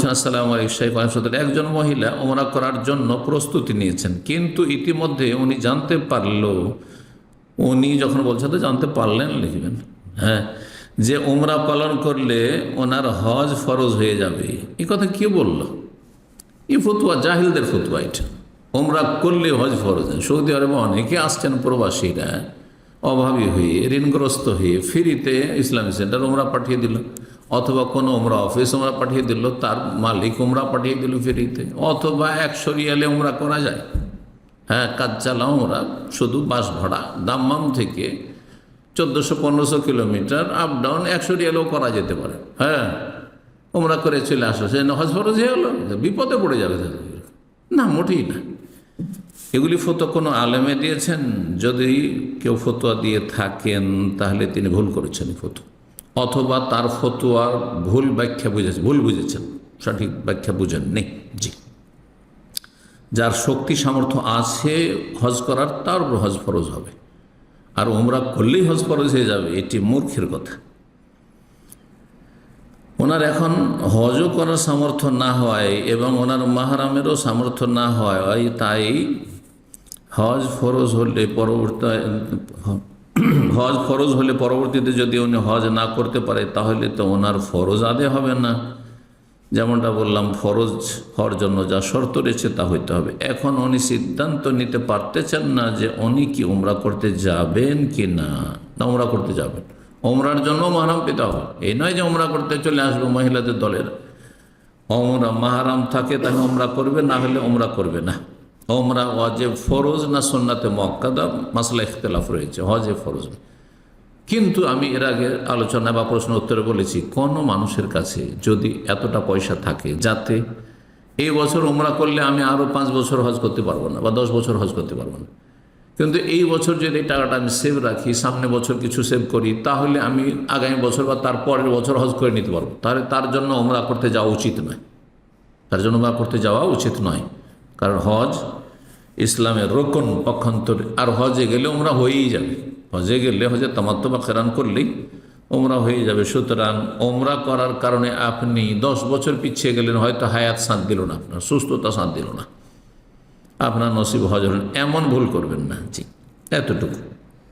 বলছেন, আসসালামু আলাইকুম শাইখ আলহামদুলিল্লাহ, একজন মহিলা ওমরা করার জন্য প্রস্তুতি নিয়েছেন, কিন্তু ইতিমধ্যে উনি জানতে পারলো, উনি যখন বলছেন তো জানতে পারলেন লিখবেন, হ্যাঁ, যে উমরা পালন করলে ওনার হজ ফরজ হয়ে যাবে। এই কথা কে বলল? এই ফতুয়া জাহিলদের ফতুয়া। এটা উমরা করলে হজ ফরজ। সৌদি আরবে অনেকে আসছেন প্রবাসীরা, অভাবী হয়ে ঋণগ্রস্ত হয়ে ফ্রিতে ইসলামিক সেন্টার উমরা পাঠিয়ে দিল, অথবা কোনো উমরা অফিস উমরা পাঠিয়ে দিল, তার মালিক উমরা পাঠিয়ে দিল ফ্রিতে, অথবা 100 রিয়ালে উমরা করা যায়। হ্যাঁ, কাজ চালাও উমরা, শুধু বাস ভাড়া দাম্মাম থেকে 1400-1500 কিলোমিটার আপ ডাউন 100 রিয়ালেও করা যেতে পারে। হ্যাঁ, উমরা করে চলে আসো, সে হজ ফরজ হয়ে গেল, বিপদে পড়ে যাবে না, মোটেই না। এগুলি ফতোয়া কোনো আলেমে দিয়েছেন? যদি কেউ ফতোয়া দিয়ে থাকেন তাহলে তিনি ভুল করেছেন ফতোয়া, অথবা তার ফতোয়ার ভুল ব্যাখ্যা বুঝেছেন, ভুল বুঝেছেন, সঠিক ব্যাখ্যা বুঝেননি। জি, যার শক্তি সামর্থ্য আছে হজ করার, তার হজ ফরজ হবে, আর উমরা করলেই হজ ফরজ হয়ে যাবে, এটি মূর্খের কথা। ওনার এখন হজও করার সামর্থ্য না হয় এবং ওনার মাহরামেরও সামর্থ্য না হয়, তাই হজ ফরজ হলে পরবর্তীতে যদি উনি হজ না করতে পারে তাহলে তো ওনার ফরজ আদায় হবে না। যেমনটা বললাম, ফরজ হওয়ার জন্য যা শর্ত রয়েছে তা হইতে হবে। এখন উনি সিদ্ধান্ত নিতে পারতেছেন না যে উনি কি উমরা করতে যাবেন কি না উমরা করতে যাবেন। ওমরার জন্য মাহরাম পেতে হবে, এই নয় যে ওমরা করতে চলে আসবে মহিলাদের দলের। ওমরা মাহরাম থাকে তাহলে ওমরা করবে, না হলে ওমরা করবে না। ওমরা ওয়াজিব ফরজ না সুন্নাতে মুআক্কাদা, মাসলা ইখতিলাফ রয়েছে, হজে ফরজ। কিন্তু আমি এর আগে আলোচনা বা প্রশ্ন উত্তরে বলেছি, কোনো মানুষের কাছে যদি এতটা পয়সা থাকে যাতে এই বছর ওমরা করলে আমি আরও 5 বছর হজ করতে পারবো না বা 10 বছর হজ করতে পারবো না, কিন্তু এই বছর যদি টাকাটা আমি সেভ রাখি, সামনে বছর কিছু সেভ করি, তাহলে আমি আগামী বছর বা তার পরের বছর হজ করে নিতে পারবো, তাহলে তার জন্য ওমরা করতে যাওয়া উচিত নয়, তার জন্য ওমরা করতে যাওয়া উচিত নয়। কারণ হজ ইসলামের রোকন পক্ষান্তরে, আর হজে গেলে ওমরা হয়েই যাবে। হজে গেলে হজে তামাত্তু বা কেরান করলেই ওমরা হয়ে যাবে। সুতরাং ওমরা করার কারণে আপনি 10 বছর পিছিয়ে গেলেন, হয়তো হায়াত সাথ দিল না, আপনার সুস্থতা সাথ দিল না, আপনার নসিব হজ হলেন, এমন ভুল করবেন না। জি, এতটুকু।